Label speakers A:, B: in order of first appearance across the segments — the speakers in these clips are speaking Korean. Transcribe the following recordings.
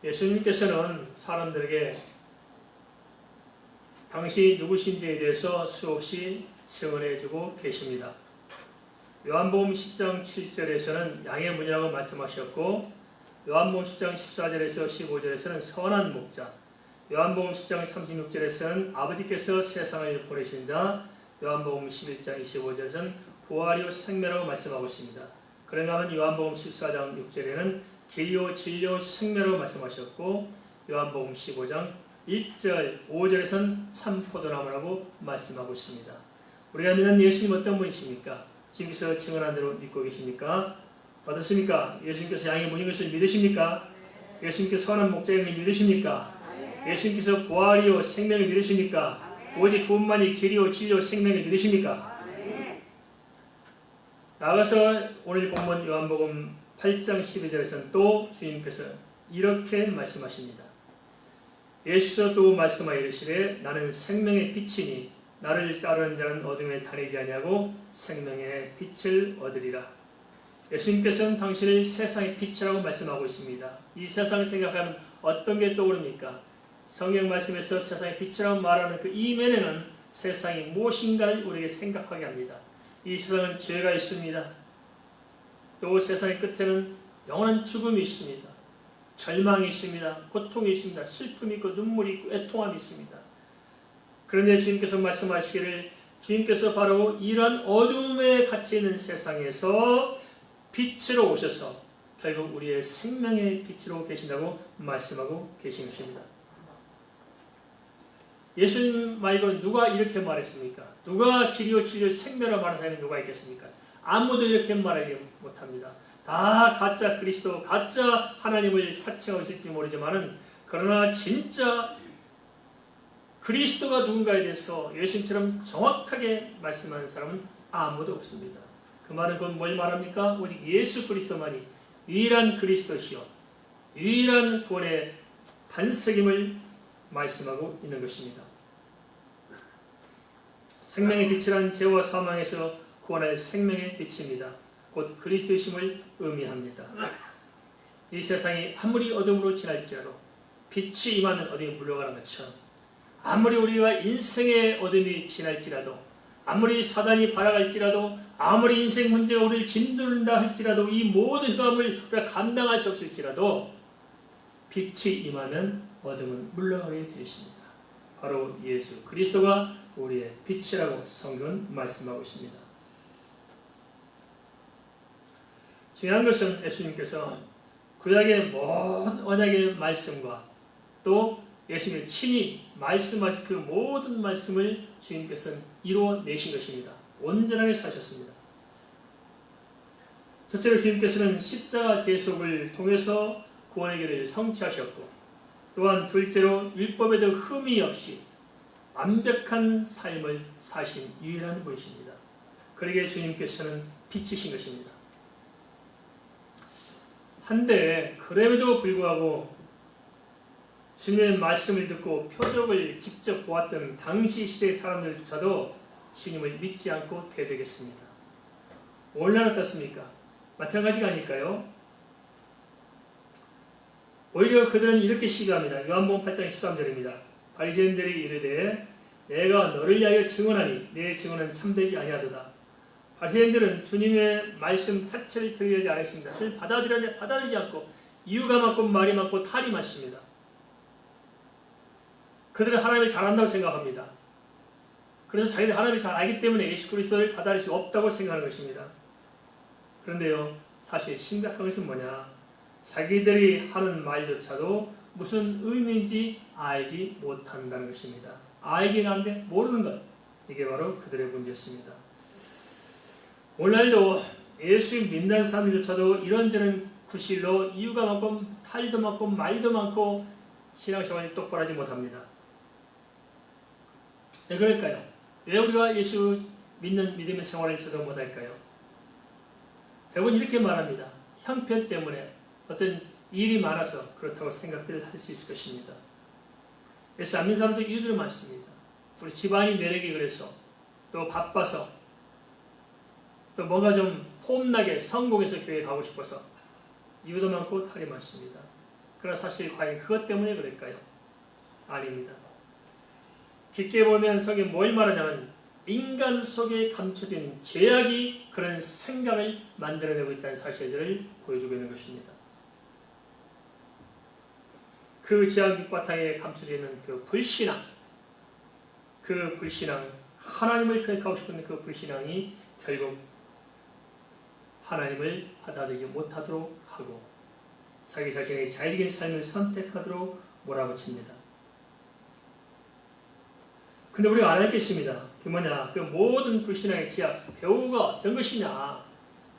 A: 예수님께서는 사람들에게 당시 누구신지에 대해서 수없이 증언해주고 계십니다. 요한복음 10장 7절에서는 양의 문이라고 말씀하셨고, 요한복음 10장 14절에서 15절에서는 선한 목자, 요한복음 10장 36절에서는 아버지께서 세상을 보내신 자, 요한복음 11장 25절에서는 부활이요 생명이라고 말씀하고 있습니다. 그런가 하면 요한복음 14장 6절에는 길이요 진리요 생명이라고 말씀하셨고, 요한복음 15장 1절 5절에서는 참 포도나무라고 말씀하고 있습니다. 우리가 믿는 예수님 어떤 분이십니까? 주님께서 증언한 대로 믿고 계십니까? 어떻습니까? 예수님께서 양의 문인 것을 믿으십니까? 예수님께서 선한 목자임을 믿으십니까? 예수님께서 부활이요 생명을 믿으십니까? 오직 그분만이 길이요 진리요 생명을 믿으십니까? 나아가서 오늘 본문 요한복음 8장 12절에서는 또 주님께서 이렇게 말씀하십니다. 예수께서 또 말씀하여 이르시되 나는 생명의 빛이니 나를 따르는 자는 어둠에 다니지 아니하고 생명의 빛을 얻으리라. 예수님께서는 당신을 세상의 빛이라고 말씀하고 있습니다. 이 세상을 생각하면 어떤 게 떠오릅니까? 성경 말씀에서 세상의 빛이라고 말하는 그 이면에는 세상이 무엇인가를 우리에게 생각하게 합니다. 이 세상은 죄가 있습니다. 또 세상의 끝에는 영원한 죽음이 있습니다. 절망이 있습니다. 고통이 있습니다. 슬픔이 있고 눈물이 있고 애통함이 있습니다. 그런데 주님께서 말씀하시기를 주님께서 바로 이러한 어둠에 갇혀있는 세상에서 빛으로 오셔서 결국 우리의 생명의 빛으로 계신다고 말씀하고 계신 것입니다. 예수님 말고 누가 이렇게 말했습니까? 누가 길이요 진리요 생명이라고 말하는 사람이 누가 있겠습니까? 아무도 이렇게 말하지 못합니다. 다 가짜 그리스도, 가짜 하나님을 사칭하고 있을지 모르지만은 그러나 진짜 그리스도가 누군가에 대해서 예수님처럼 정확하게 말씀하는 사람은 아무도 없습니다. 그 말은 그건 뭘 말합니까? 오직 예수 그리스도만이 유일한 그리스도시요 유일한 구원의 반석임을 말씀하고 있는 것입니다. 생명의 빛이란 죄와 사망에서 구원할 생명의 빛입니다. 곧 그리스도심을 의미합니다. 이 세상이 아무리 어둠으로 지날지라도 빛이 임하면 어둠이 물러가는 것처럼 아무리 우리가 인생의 어둠이 지날지라도 아무리 사단이 발악할지라도 아무리 인생 문제가 우리를 짓누른다 할지라도 이 모든 흑암을 우리가 감당할 수 없을지라도 빛이 임하면 어둠은 물러가게 되어 있습니다. 바로 예수 그리스도가 우리의 빛이라고 성경은 말씀하고 있습니다. 중요한 것은 예수님께서 구약의 모든 언약의 말씀과 또 예수님이 친히 말씀하신 그 모든 말씀을 주님께서는 이루어내신 것입니다. 온전하게 사셨습니다. 첫째로 주님께서는 십자가 대속을 통해서 구원의 길을 성취하셨고 또한 둘째로 율법에도 흠이 없이 완벽한 삶을 사신 유일한 분이십니다. 그러기에 주님께서는 빛이신 것입니다. 한데 그럼에도 불구하고 주님의 말씀을 듣고 표적을 직접 보았던 당시 시대의 사람들조차도 주님을 믿지 않고 대적했습니다. 오늘날 어떻습니까? 마찬가지가 아닐까요? 오히려 그들은 이렇게 시기합니다. 요한복음 8장 13절입니다. 바리새인들이 이르되 내가 너를 위하여 증언하니 내 증언은 참되지 아니하도다. 바리새인들은 주님의 말씀 자체를 들으려지 않았습니다. 그를 받아들이지 않고 이유가 많고 말이 많고 탈이 많습니다. 그들은 하나님을 잘 안다고 생각합니다. 그래서 자기들 하나님을 잘 알기 때문에 예수 그리스도를 받아들일 수 없다고 생각하는 것입니다. 그런데요, 사실 심각한 것은 뭐냐? 자기들이 하는 말조차도 무슨 의미인지 알지 못한다는 것입니다. 알긴 하는데 모르는 것. 이게 바로 그들의 문제였습니다. 오늘날도 예수 믿는 사람들조차도 이런저런 구실로 이유가 많고 탈도 많고 말도 많고 신앙생활을 똑바로 하지 못합니다. 왜 그럴까요? 왜 우리가 예수 믿는 믿음의 생활을 제대로 못할까요? 대부분 이렇게 말합니다. 형편 때문에 어떤 일이 많아서 그렇다고 생각들을 할 수 있을 것입니다. 예수 안 믿는 사람도 이유들이 많습니다. 우리 집안이 내력이 그래서 또 바빠서 또 뭔가 좀 폼나게 성공해서 교회에 가고 싶어서 이유도 많고 탈이 많습니다. 그러나 사실 과연 그것 때문에 그럴까요? 아닙니다. 깊게 보면 성경이 뭘 말하냐면 인간 속에 감춰진 죄악이 그런 생각을 만들어내고 있다는 사실들을 보여주고 있는 것입니다. 그 죄악 밑바탕에 감춰져 있는 그 불신앙, 하나님을 거역하고 싶은 그 불신앙이 결국 하나님을 받아들이지 못하도록 하고 자기 자신의 자유적인 삶을 선택하도록 몰아붙입니다. 근데 우리가 알아야겠습니다. 그 뭐냐? 그 모든 불신앙의 죄악, 배후가 어떤 것이냐?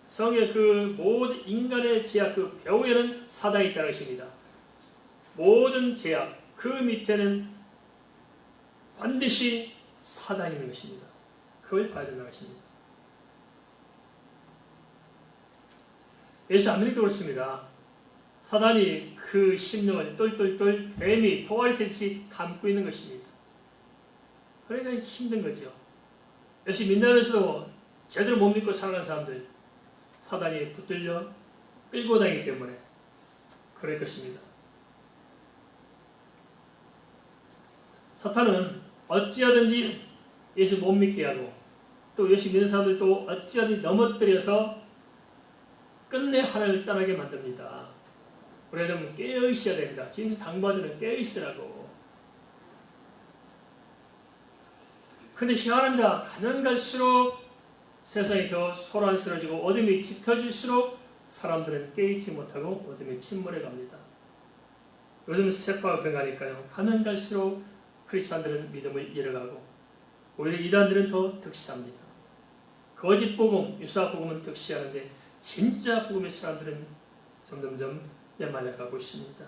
A: 성의 그 모든 인간의 죄악, 그 배후에는 사단이 있다는 것입니다. 모든 죄악, 그 밑에는 반드시 사단이 있는 것입니다. 그걸 봐야 된다는 것입니다. 예수 안 믿기도 그렇습니다. 사단이 그 심령을 똘똘똘 뱀이 토가리 듯이 감고 있는 것입니다. 그러니까 힘든 거죠. 예수 믿는다면서도 제대로 못 믿고 살아가는 사람들, 사단이 붙들려 끌고 다니기 때문에 그럴 것입니다. 사탄은 어찌하든지 예수 못 믿게 하고 또 예수 믿는 사람들도 어찌하든지 넘어뜨려서 끝내 하나님을 떠나게 만듭니다. 우리가 좀 깨어있어야 됩니다. 지금 당부하자면 깨어있으라고. 근데 희한합니다. 가면 갈수록 세상이 더 소란스러워지고 어둠이 짙어질수록 사람들은 깨있지 못하고 어둠에 침몰해 갑니다. 요즘 세파가 그런 거니까요. 가면 갈수록 크리스찬들은 믿음을 잃어가고 오히려 이단들은 더 득시합니다. 거짓 복음, 유사 복음은 득시하는데 진짜 복음의 사람들은 점점점 메말라가고 있습니다.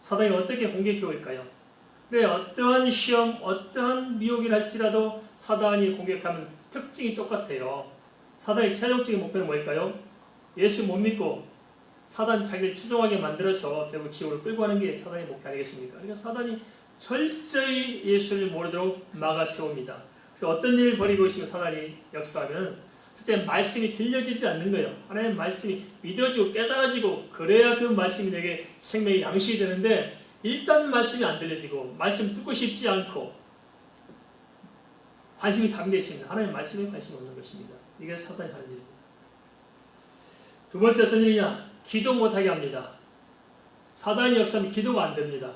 A: 사단이 어떻게 공격해 올까요? 그래, 어떠한 시험, 어떠한 미혹이라 할지라도 사단이 공격하면 특징이 똑같아요. 사단의 최종적인 목표는 뭘까요? 예수 못 믿고 사단 자기를 추종하게 만들어서 결국 지옥으로 끌고 가는 게 사단의 목표 아니겠습니까? 그러니까 사단이 철저히 예수를 모르도록 막아 세웁니다. 그래서 어떤 일을 벌이고 있으면 사단이 역사하면 첫째 말씀이 들려지지 않는 거예요. 하나님의 말씀이 믿어지고 깨달아지고 그래야 그 말씀이 내게 생명의 양식이 되는데 일단 말씀이 안 들려지고 말씀 듣고 싶지 않고 관심이 다른 데 있습니다. 하나님의 말씀에 관심이 없는 것입니다. 이게 사단이 하는 일입니다. 두 번째 어떤 일이냐? 기도 못하게 합니다. 사단이 역사하면 기도가 안 됩니다.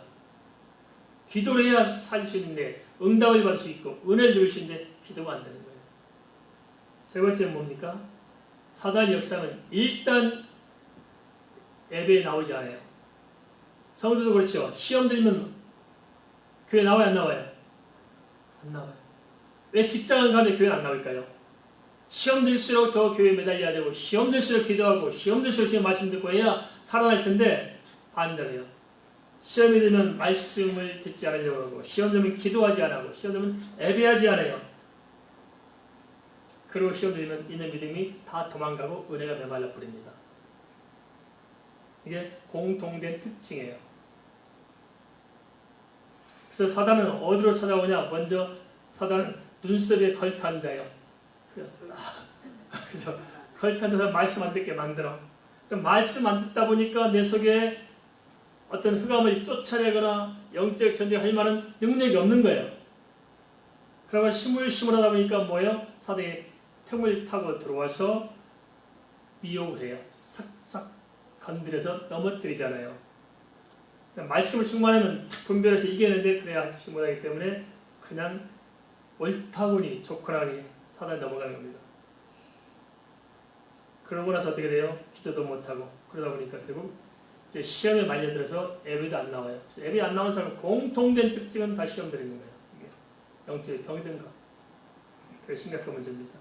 A: 기도를 해야 살 수 있는데 응답을 받을 수 있고 은혜를 누릴 수 있는데 기도가 안 되는 거예요. 세 번째는 뭡니까? 사단이 역사하면 일단 예배에 나오지 않아요. 성도도 그렇죠. 시험 들면 교회 나와요, 안 나와요? 안 나와요. 왜 직장을 가는데 교회 안 나올까요? 시험 들수록 더 교회에 매달려야 되고 시험 들수록 기도하고 시험 들수록 주님 말씀 듣고 해야 살아날 텐데 반대로요. 시험이 들면 말씀을 듣지 않으려고 하고 시험 들면 기도하지 않고 시험 들면 예배하지 않아요. 그리고 시험 들면 있는 믿음이 다 도망가고 은혜가 메말라 버립니다. 이게 공통된 특징이에요. 그래서 사단은 어디로 찾아오냐? 먼저 사단은 눈썹에 걸탄 자요. 그래서 걸탄 자가 말씀 안 듣게 만들어. 말씀 안 듣다 보니까 내 속에 어떤 흑암을 쫓아내거나 영적 전쟁할 만한 능력이 없는 거예요. 그러면 스물스물하다 보니까 뭐예요? 사단이 틈을 타고 들어와서 미혹을 해요. 싹싹 건드려서 넘어뜨리잖아요. 말씀을 충만하면 분별해서 이겨내는데 그래야 하지 못하기 때문에 그냥 옳다구니 좋거나니 사단이 넘어가는 겁니다. 그러고 나서 어떻게 돼요? 기도도 못하고 그러다 보니까 결국 이제 시험에 말려들어서 예배도 안 나와요. 예배 안 나오는 사람은 공통된 특징은 다 시험 들이는 거예요. 영적인 병이든가. 그게 심각한 문제입니다.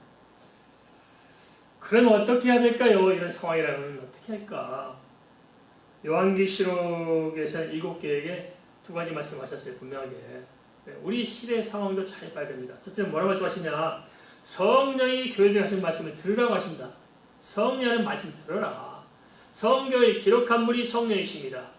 A: 그럼 어떻게 해야 될까요? 이런 상황이라면 어떻게 할까? 요한계시록에서는 7개에게 두 가지 말씀하셨어요. 분명하게. 우리 시대의 상황도 잘 봐야 됩니다. 첫째는 뭐라고 말씀하시냐? 성령이 교회들에 하신 말씀을 들으라고 하십니다. 성령의 말씀 들어라. 성경을 기록한 분이 성령이십니다.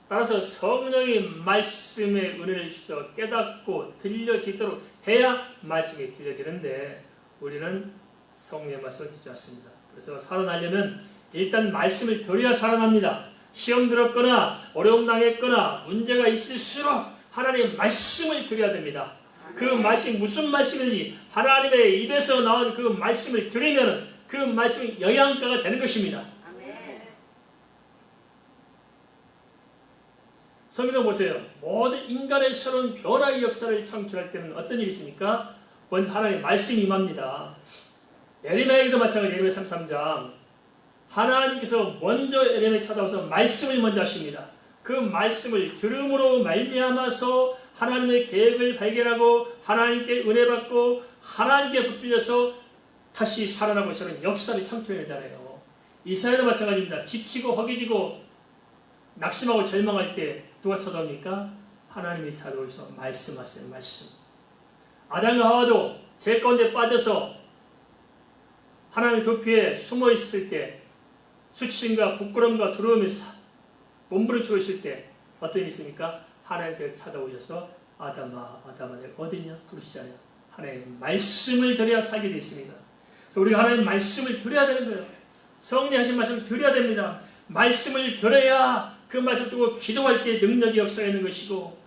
A: 따라서 성령의 말씀의 은혜를 주셔서 깨닫고 들려지도록 해야 말씀이 들려지는데 우리는 성령의 말씀을 듣지 않습니다. 그래서 살아나려면 일단 말씀을 들어야 살아납니다. 시험 들었거나 어려움 당했거나 문제가 있을수록 하나님의 말씀을 드려야 됩니다. 그 말씀이 무슨 말씀인지 하나님의 입에서 나온 그 말씀을 들으면 그 말씀이 영양가가 되는 것입니다. 성경 보세요. 모든 인간의 새로운 변화의 역사를 창출할 때는 어떤 일이 있습니까? 먼저 하나님의 말씀이 임합니다. 예레미야에도 마찬가지로 예레미야 33장 하나님께서 먼저 예레미야에 찾아와서 말씀을 먼저 하십니다. 그 말씀을 들음으로 말미암아서 하나님의 계획을 발견하고 하나님께 은혜 받고 하나님께 붙들려서 다시 살아나고 있는 역사를 창출해내잖아요. 이스라엘도 마찬가지입니다. 지치고 허기지고 낙심하고 절망할 때 누가 찾아옵니까? 하나님이 찾아오셔서 말씀하세요. 말씀. 아담과 하와도 죄 가운데 빠져서 하나님 그 숨어 있을 때 수치심과 부끄러움과 두려움이 몸부림치고 있을 때 어떤 일이 있습니까? 하나님께서 찾아오셔서 아담아 내가 어디냐 부르시잖아요. 하나님 말씀을 드려야 살게 되어 있습니다. 그래서 우리가 하나님 말씀을 드려야 되는 거예요. 성령 하신 말씀을 드려야 됩니다. 말씀을 들어야 그 말씀 듣고 기도할 때 능력이 역사가 있는 것이고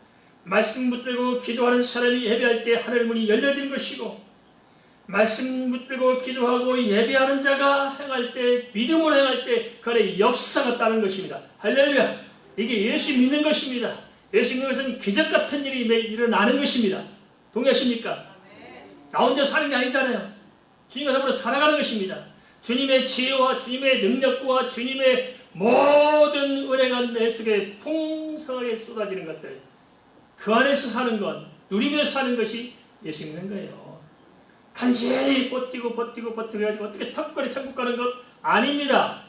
A: 말씀 붙들고 기도하는 사람이 예배할 때 하늘 문이 열려지는 것이고 말씀 붙들고 기도하고 예배하는 자가 행할 때 믿음으로 행할 때 그 안에 역사가 따르는 것입니다. 할렐루야. 이게 예수 믿는 것입니다. 예수 믿는 것은 기적 같은 일이 매일 일어나는 것입니다. 동의하십니까? 나 혼자 사는 게 아니잖아요. 주님과 더불어 살아가는 것입니다. 주님의 지혜와 주님의 능력과 주님의 모든 은혜가 내 속에 풍성하게 쏟아지는 것들 그 안에서 사는 것 누리며 사는 것이 예수 믿는 거예요. 간신히 버티고 해가지고 어떻게 턱걸이 천국 가는 것 아닙니다.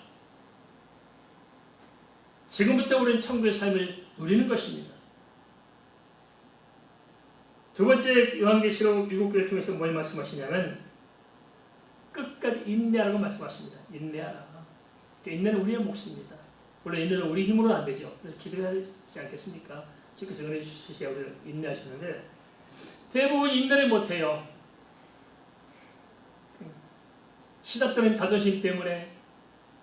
A: 지금부터 우리는 천국의 삶을 누리는 것입니다. 두 번째 요한계시록 7교를 통해서 뭘 말씀하시냐면 끝까지 인내하라고 말씀하십니다. 인내하라. 인내는 우리의 몫입니다. 물론 인내는 우리 힘으로는 안 되죠. 그래서 기도하지 않겠습니까? 주께서 은혜 주시야 우리를 인내하시는데 대부분 인내를 못해요. 시답되는 자존심 때문에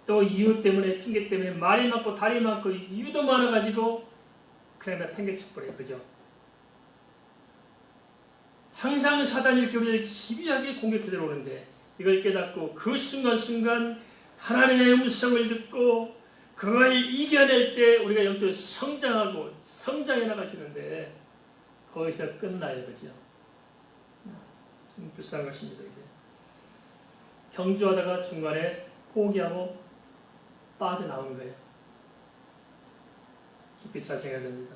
A: 또 이유 때문에 핑계 때문에 말이 많고 다리 많고 이유도 많아가지고 그냥 다 팽개쳐버려요. 그죠? 항상 사단이 이렇게 우리를 집요하게 공격해 들어오는데 이걸 깨닫고 그 순간순간 하나님의 음성을 듣고 그걸 이겨낼 때 우리가 영적으로 성장하고 성장해 나가시는데 거기서 끝나요. 그죠? 좀 불쌍한 것입니다. 이게. 경주하다가 중간에 포기하고 빠져나온 거예요. 깊이 자생해야 됩니다.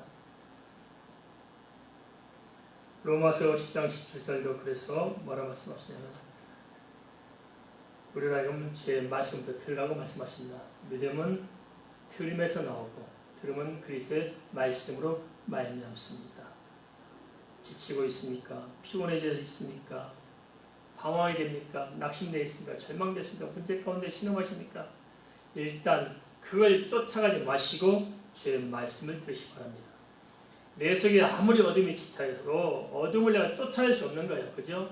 A: 로마서 10장 17절도 그래서 뭐라 말씀하시냐면 우리를 하여금 제 말씀부터 들으라고 말씀하십니다. 믿음은 들음에서 나오고 들음은 그리스도의 말씀으로 말미암습니다. 지치고 있습니까? 피곤해져 있습니까? 방황이 됩니까? 낙심되어 있습니까? 절망됐습니까? 문제 가운데 신음하십니까? 일단 그걸 쫓아가지 마시고 주의 말씀을 들으시기 바랍니다. 내 속에 아무리 어둠이 짙어도 어둠을 내가 쫓아낼 수 없는 거예요. 그죠?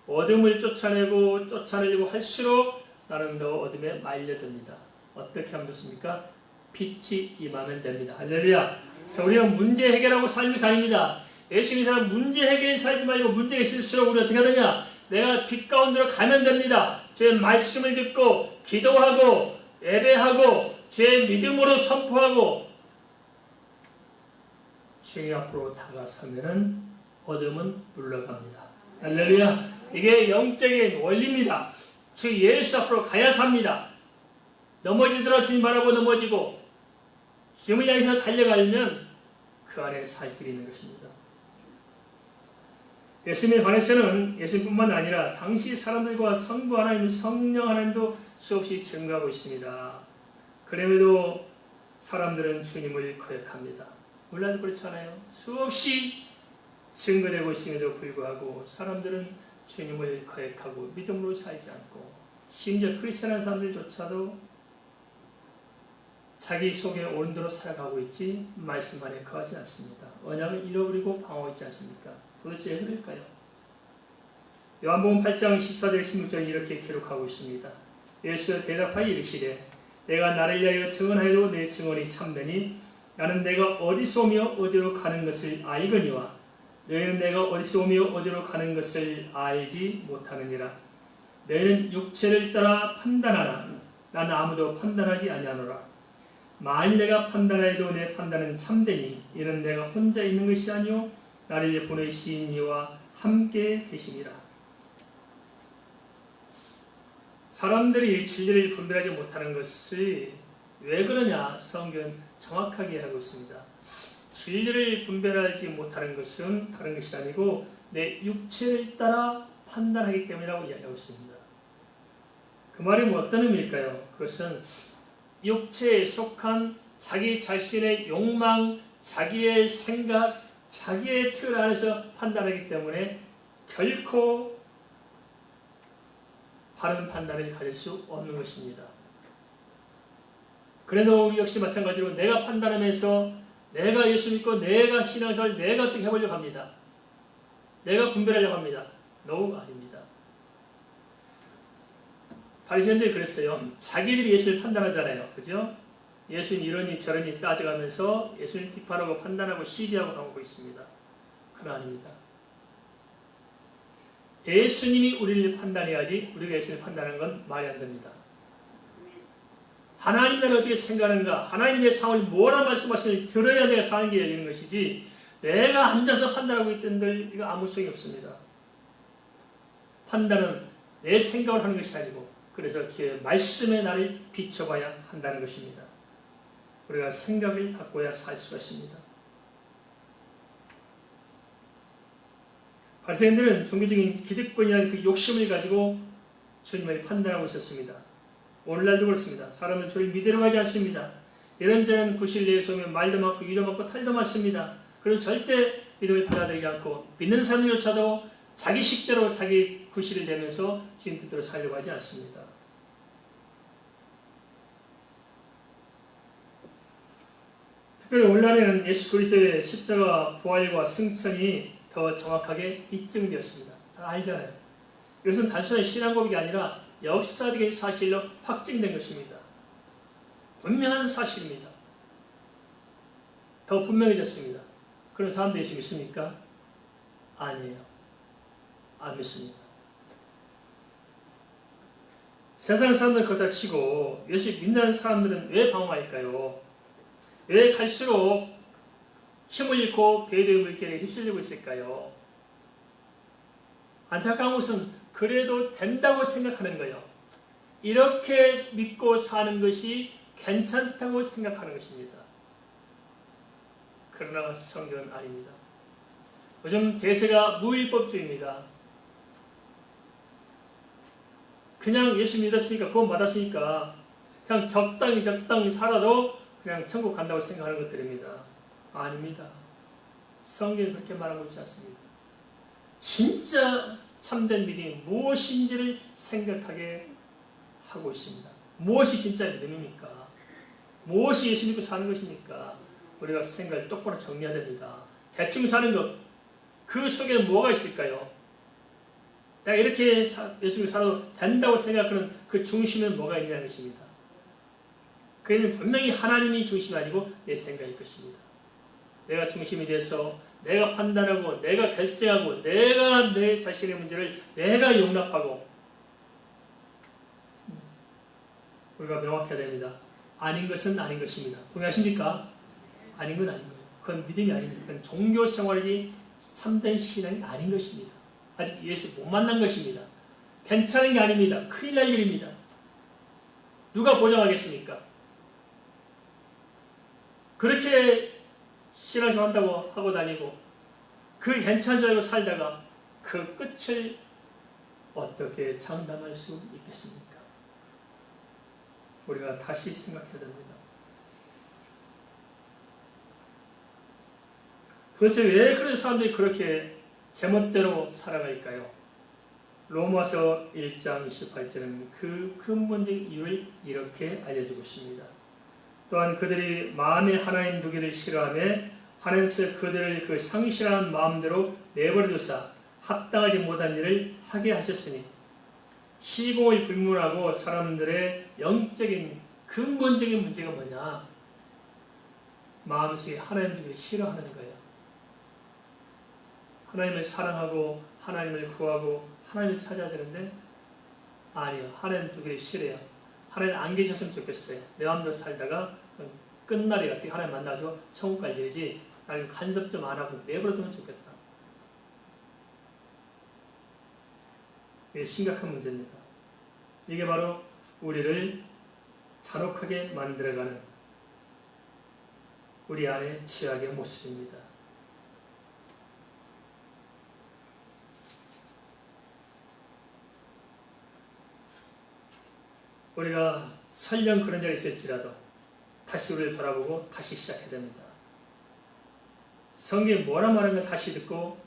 A: 어둠을 쫓아내려고 할수록 나는 더 어둠에 말려듭니다. 어떻게 하면 좋습니까? 빛이 임하면 됩니다. 할렐루야. 자, 우리가 문제 해결하고 살는 것이 아닙니다. 예수 믿는 사람 문제 해결에 살지 말고 문제가 있을수록 우리가 어떻게 하느냐? 내가 빛 가운데로 가면 됩니다. 주의 말씀을 듣고 기도하고 예배하고 주의 믿음으로 선포하고 주님 앞으로 다가서면은 어둠은 물러갑니다. 할렐루야. 이게 영적인 원리입니다. 주 예수 앞으로 가야 삽니다. 넘어지더라 주님 바라보 넘어지고 주님을 향해서 달려가면 그 안에 살 길이 있는 것입니다. 예수님에 관해서는 예수님뿐만 아니라 당시 사람들과 성부 하나님, 성령 하나님도 수없이 증거하고 있습니다. 그럼에도 사람들은 주님을 거역합니다. 몰라도 그렇잖아요. 수없이 증거되고 있음에도 불구하고 사람들은 주님을 거역하고 믿음으로 살지 않고 심지어 크리스천한 사람들조차도 자기 속에 옳은 대로 살아가고 있지 말씀 안에 거하지 않습니다. 언약을 잃어버리고 방황하고 있지 않습니까? 도대체 왜 그럴까요? 요한복음 8장 14절 16절 이렇게 기록하고 있습니다. 예수께서 대답하여 이르시되 내가 나를 위하여 증언하여도 내 증언이 참되니 나는 내가 어디서 오며 어디로 가는 것을 알거니와 너희는 내가 어디서 오며 어디로 가는 것을 알지 못하느니라. 너희는 육체를 따라 판단하나 나는 아무도 판단하지 아니하노라. 만일 내가 판단하여도 내 판단은 참되니 이는 내가 혼자 있는 것이 아니요 나를 보내신 이와 함께 계시니라. 사람들이 진리를 분별하지 못하는 것이 왜 그러냐? 성경은 정확하게 하고 있습니다. 진리를 분별하지 못하는 것은 다른 것이 아니고 내 육체를 따라 판단하기 때문이라고 이야기하고 있습니다. 그 말이 어떤 의미일까요? 그것은 육체에 속한 자기 자신의 욕망, 자기의 생각, 자기의 틀 안에서 판단하기 때문에 결코 바른 판단을 가질 수 없는 것입니다. 그래도 우리 역시 마찬가지로 내가 판단하면서 내가 예수 믿고 내가 신앙생활 내가 어떻게 해보려고 합니다. 내가 분별하려고 합니다. No, 아닙니다. 바리새인들이 그랬어요. 자기들이 예수를 판단하잖아요. 그죠? 예수님 이러니 저러니 따져가면서 예수님 비판하고 판단하고 시비하고 하고 있습니다. 그건 아닙니다. 예수님이 우리를 판단해야지 우리가 예수님을 판단하는 건 말이 안 됩니다. 하나님 나를 어떻게 생각하는가, 하나님 내 상황을 뭐라 말씀하시는지 들어야 내가 사는 게 열리는 것이지 내가 앉아서 판단하고 있던들 이거 아무 소용이 없습니다. 판단은 내 생각을 하는 것이 아니고 그래서 제 말씀에 나를 비춰봐야 한다는 것입니다. 우리가 생각을 바꿔야 살 수가 있습니다. 바리새인들은 종교적인 기득권이라는 그 욕심을 가지고 주님을 판단하고 있었습니다. 오늘날도 그렇습니다. 사람은 주를 믿으러 가지 않습니다. 이런 자는 구실 내에서 오면 말도 많고 이도 많고 탈도 많습니다. 그리고 절대 믿음을 받아들이지 않고 믿는 사람조차도 자기 식대로 자기 구실을 내면서 주님 뜻대로 살려고 하지 않습니다. 특별히 오늘날에는 예수 그리스도의 십자가 부활과 승천이 더 정확하게 입증되었습니다. 잘 알잖아요. 이것은 단순한 신앙 고백이 아니라 역사적인 사실로 확증된 것입니다. 분명한 사실입니다. 더 분명해졌습니다. 그런 사람들 예수 믿습니까? 아니에요. 안 믿습니다. 세상 사람들은 그렇다 치고 예수 믿는 사람들은 왜 방황할까요? 왜 갈수록 힘을 잃고 배도의 물결에 휩쓸리고 있을까요? 안타까운 것은 그래도 된다고 생각하는 거예요. 이렇게 믿고 사는 것이 괜찮다고 생각하는 것입니다. 그러나 성경은 아닙니다. 요즘 대세가 무율법주의입니다. 그냥 예수 믿었으니까 구원 받았으니까 그냥 적당히 살아도 그냥 천국 간다고 생각하는 것들입니다. 아닙니다. 성경이 그렇게 말하고 있지 않습니다. 진짜 참된 믿음이 무엇인지를 생각하게 하고 있습니다. 무엇이 진짜 믿음입니까? 무엇이 예수 믿고 사는 것입니까? 우리가 생각을 똑바로 정리해야 됩니다. 대충 사는 것, 그 속에 뭐가 있을까요? 내가 이렇게 예수 믿고 살아도 된다고 생각하는 그 중심에 뭐가 있냐는 것입니다. 그에는 분명히 하나님이 중심이 아니고 내 생각일 것입니다. 내가 중심이 돼서 내가 판단하고 내가 결정하고 내가 내 자신의 문제를 내가 용납하고 우리가 명확해야 됩니다. 아닌 것은 아닌 것입니다. 동의하십니까? 아닌 건 아닌 거예요. 그건 믿음이 아닙니다. 그건 종교 생활이지 참된 신앙이 아닌 것입니다. 아직 예수 못 만난 것입니다. 괜찮은 게 아닙니다. 큰일 날 일입니다. 누가 보장하겠습니까? 그렇게 신앙생활 한다고 하고 다니고 그 괜찮은 줄 알고 살다가 그 끝을 어떻게 장담할 수 있겠습니까? 우리가 다시 생각해야 됩니다. 도대체 왜 그런 사람들이 그렇게 제멋대로 살아갈까요? 로마서 1장 28절은 그 근본적인 이유를 이렇게 알려주고 있습니다. 또한 그들이 마음에 하나님 두기를 싫어하며 하나님께서 그들을 그 상실한 마음대로 내버려 두사 합당하지 못한 일을 하게 하셨으니 시공을 불문하고 사람들의 영적인 근본적인 문제가 뭐냐? 마음속에 하나님 두기를 싫어하는 거예요. 하나님을 사랑하고 하나님을 구하고 하나님을 찾아야 되는데 아니요. 하나님 두기를 싫어요. 하나님 안 계셨으면 좋겠어요. 내 마음대로 살다가 끝날에 어떻게 하나님 만나서 천국 갈 일이지 나는 간섭 좀 안 하고 내버려두면 좋겠다. 이게 심각한 문제입니다. 이게 바로 우리를 잔혹하게 만들어가는 우리 안의 죄악의 모습입니다. 우리가 설령 그런 적이 있을지라도 다시 우리를 돌아보고 다시 시작해야 됩니다. 성경이 뭐라 말하는 걸 다시 듣고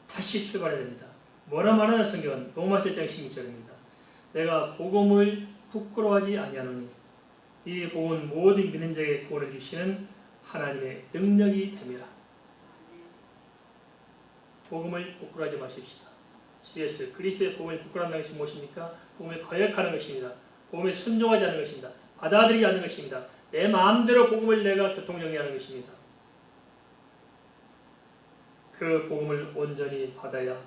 A: 다시 출발해야 됩니다. 뭐라 말하는 성경은 로마서 1장 16절입니다. 내가 복음을 부끄러워하지 아니하노니 이 복음은 모든 믿는 자에게 구원을 주시는 하나님의 능력이 됨이라. 복음을 부끄러워하지 마십시다. 주 예수 그리스도의 복음을 부끄러워하는 것이 무엇입니까? 복음을 거역하는 것입니다. 복음에 순종하지 않는 것입니다. 받아들이지 않는 것입니다. 내 마음대로 복음을 내가 교통정리하는 것입니다. 그 복음을 온전히 받아야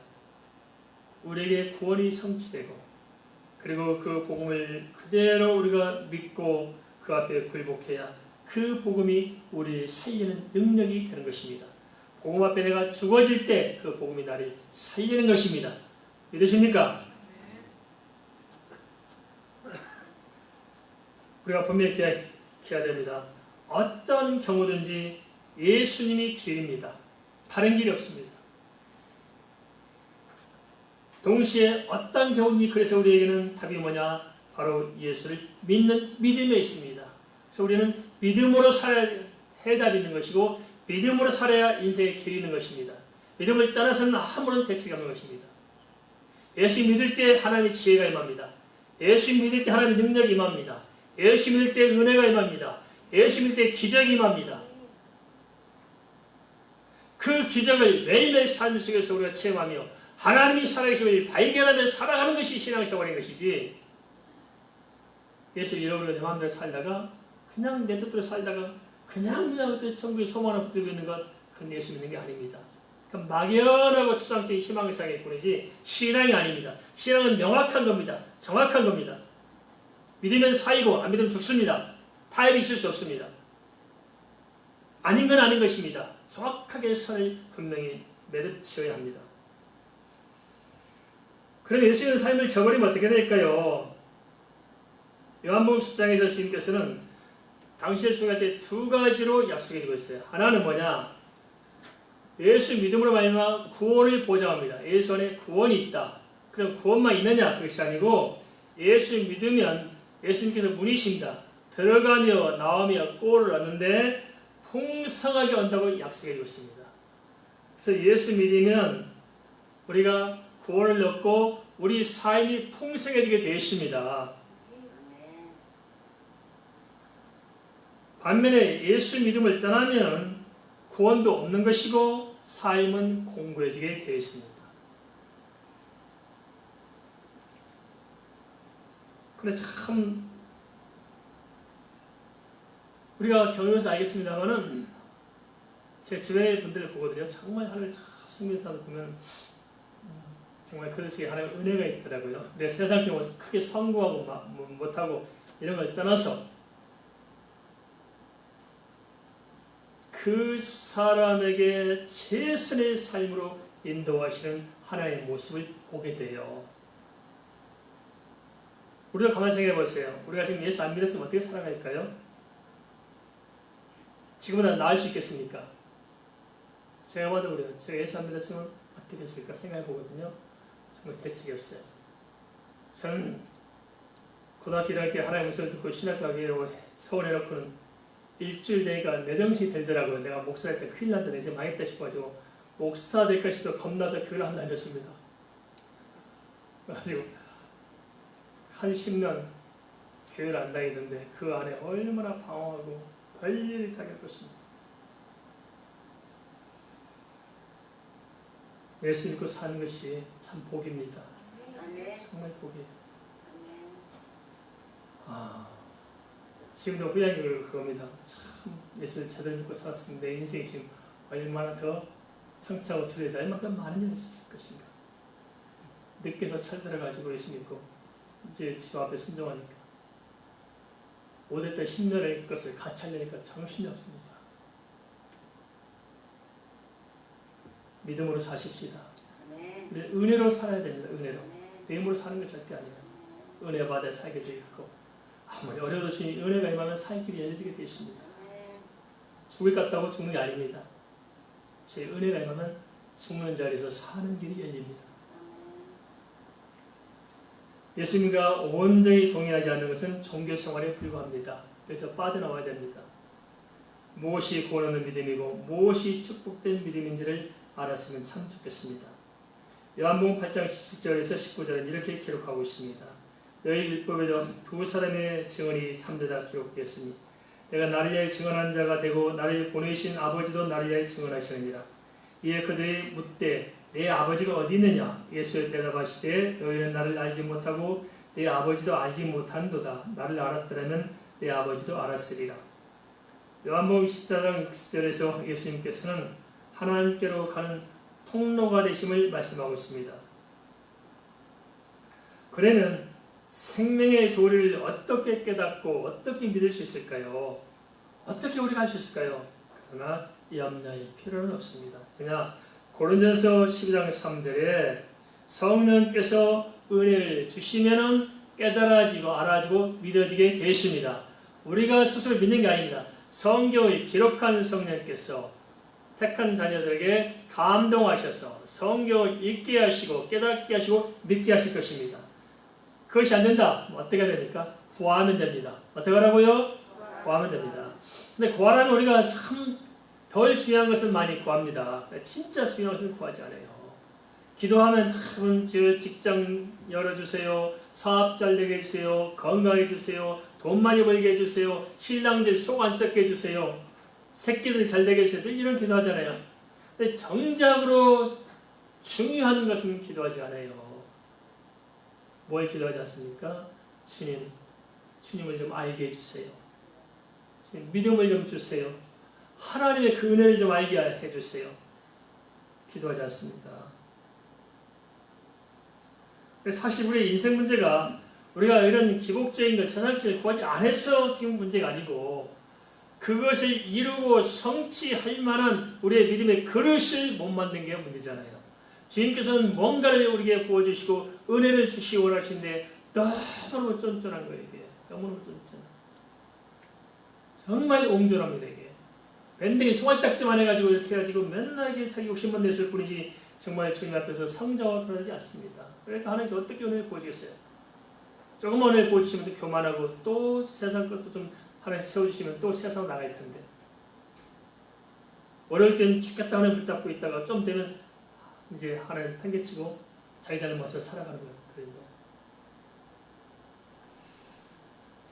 A: 우리에게 구원이 성취되고 그리고 그 복음을 그대로 우리가 믿고 그 앞에 굴복해야 그 복음이 우리를 살리는 능력이 되는 것입니다. 복음 앞에 내가 죽어질 때 그 복음이 나를 살리는 것입니다. 믿으십니까? 우리가 분명히 기억해야 됩니다. 어떤 경우든지 예수님이 길입니다. 다른 길이 없습니다. 동시에 어떤 경우든지 그래서 우리에게는 답이 뭐냐? 바로 예수를 믿는 믿음에 있습니다. 그래서 우리는 믿음으로 살아야 해답이 있는 것이고 믿음으로 살아야 인생의 길이 있는 것입니다. 믿음을 떠나서는 아무런 대책이 없는 것입니다. 예수 믿을 때 하나님의 지혜가 임합니다. 예수 믿을 때 하나님의 능력이 임합니다. 예수 믿을 때 은혜가 임합니다. 예수 믿을 때 기적이 임합니다. 그 기적을 매일매일 삶 속에서 우리가 체험하며 하나님이 살아계심을 발견하며 살아가는 것이 신앙생활인 것이지 예수를 잃어버리고 내 마음대로 살다가 그냥 내 뜻대로 살다가 그냥 그때 천국에 소망을 붙들고 있는 것 그건 예수 믿는 게 아닙니다. 그건 막연하고 추상적인 희망을 상일 뿐이지 신앙이 아닙니다. 신앙은 명확한 겁니다. 정확한 겁니다. 믿으면 살고 안 믿으면 죽습니다. 타협이 있을 수 없습니다. 아닌 건 아닌 것입니다. 정확하게 선을 분명히 매듭 지어야 합니다. 그런데 예수 믿는 삶을 저버리면 어떻게 될까요? 요한복음 10장에서 주님께서는 당시에 수행할 때 두 가지로 약속해 주고 있어요. 하나는 뭐냐? 예수 믿음으로 말미암아 구원을 보장합니다. 예수 안에 구원이 있다. 그럼 구원만 있느냐? 그것이 아니고 예수 믿으면 예수님께서 문이십니다. 들어가며 나오며 꼴을 얻는데 풍성하게 얻는다고 약속해 주고 있습니다. 그래서 예수 믿으면 우리가 구원을 얻고 우리 삶이 풍성해지게 되어 있습니다. 반면에 예수 믿음을 떠나면 구원도 없는 것이고 삶은 공고해지게 되어 있습니다. 근데 참 우리가 경험해서 알겠습니다만은 제 주변의 분들을 보거든요. 정말 하나님을 참 섬기는 사람을 보면 정말 그들 속에 하나님의 은혜가 있더라고요. 그래서 세상적으로 크게 성공하고 못하고 이런 걸 떠나서 그 사람에게 최선의 삶으로 인도하시는 하나님의 모습을 보게 돼요. 우리가 가만히 생각해 보세요. 우리가 지금 예수 안 믿었으면 어떻게 살아갈까요? 지금보다 나을 수 있겠습니까? 제가 봐도 그래요. 제가 예수 안 믿었으면 어떻게 했을까 생각해 보거든요. 정말 대책이 없어요. 저는 고등학교 1학년 때 하나님의 목소리를 듣고 신학교 가기로 서울해놓고는 일주일 되니까 매정신이 들더라고요. 내가 목사할 때 큰일 난다. 이제 망했다 싶어가지고 목사 될 것이도 겁나서 교회를 안 다녔습니다. 그래가지고 한 10년 교회를 안 다니는데 그 안에 얼마나 방황하고 별일이 다 겪었습니다. 예수 믿고 사는 것이 참 복입니다. 정말 복이에요. 지금도 후회하는 게 그겁니다. 참 예수를 제대로 믿고 살았으면 내 인생이 지금 얼마나 더 청차고 주에서 얼마큼 많은 일을 있을 것인가. 늦게서 철들어가지고 예수 믿고 이제 주 앞에 순종하니까 오랫동안 10년의 것을 같이 하려니까 정신이 없습니다. 믿음으로 사십시다. 우리 은혜로 살아야 됩니다. 은혜로. 배임으로 사는 건 절대 아니에요. 은혜 받아 살게 되어 있고 아무리 어려도 주님 은혜가 임하면 살 길이 열려지게 되어 있습니다. 죽을 것 같다고 죽는 게 아닙니다. 제 은혜가 임하면 죽는 자리에서 사는 길이 열립니다. 예수님과 온전히 동의하지 않는 것은 종교 생활에 불과합니다. 그래서 빠져나와야 됩니다. 무엇이 구원하는 믿음이고 무엇이 축복된 믿음인지를 알았으면 참 좋겠습니다. 요한복음 8장 17절에서 19절은 이렇게 기록하고 있습니다. 너희 율법에도 두 사람의 증언이 참되다 기록되었으니 내가 나를 위하여 증언한 자가 되고 나를 보내신 아버지도 나를 위하여 증언하시느니라. 이에 그들이 묻되 내 아버지가 어디 있느냐? 예수에 대답하시되 너희는 나를 알지 못하고 내 아버지도 알지 못한도다. 나를 알았더라면 내 아버지도 알았으리라. 요한복음 14장 60절에서 예수님께서는 하나님께로 가는 통로가 되심을 말씀하고 있습니다. 그래는 생명의 도리를 어떻게 깨닫고 어떻게 믿을 수 있을까요? 어떻게 우리가 할 수 있을까요? 그러나 염려할 필요는 없습니다. 그냥 고린도전서 12장 3절에 성령께서 은혜를 주시면은 깨달아지고 알아지고 믿어지게 되십니다. 우리가 스스로 믿는 게 아닙니다. 성경을 기록한 성령께서 택한 자녀들에게 감동하셔서 성경을 읽게 하시고 깨닫게 하시고 믿게 하실 것입니다. 그것이 안 된다. 어떻게 됩니까? 구하면 됩니다. 어떻게 하라고요? 구하면 됩니다. 근데 구하라면 우리가 참 덜 중요한 것은 많이 구합니다. 진짜 중요한 것은 구하지 않아요. 기도하면 저 직장 열어주세요. 사업 잘 되게 해주세요. 건강해 주세요. 돈 많이 벌게 해주세요. 신랑들 속 안 썩게 해주세요. 새끼들 잘 되게 해주세요. 늘 이런 기도하잖아요. 근데 정작으로 중요한 것은 기도하지 않아요. 뭘 기도하지 않습니까? 주님을 좀 알게 해주세요. 주님 믿음을 좀 주세요. 하나님의 그 은혜를 좀 알게 해주세요. 기도하지 않습니다. 사실 우리의 인생 문제가 우리가 이런 기복적인 것, 세상적인 구하지 않아서 지금 문제가 아니고 그것을 이루고 성취할 만한 우리의 믿음의 그릇을 못 만든 게 문제잖아요. 주님께서는 뭔가를 우리에게 부어주시고 은혜를 주시기 원하시는데 너무너무 쫀쫀한 거예요. 이게 너무너무 쫀쫀. 정말 옹졸합니다. 이게 밴댕이 송알딱지만 해가지고 이렇게 해가지고 맨날 이게 자기 욕심만 내실 뿐이지 정말 주님 앞에서 성장을 그러지 않습니다. 그러니까 하나님께서 어떻게 은혜를 부어주겠어요? 조금만 은혜를 부어주시면 또 교만하고 또 세상 것도 좀 하나님 세워주시면 또 세상으로 나갈 텐데 어려울 때는 죽겠다 하나님 붙잡고 있다가 좀 되면 이제 하나님 팽개치고 자기 잘못을 살아가는 것들인데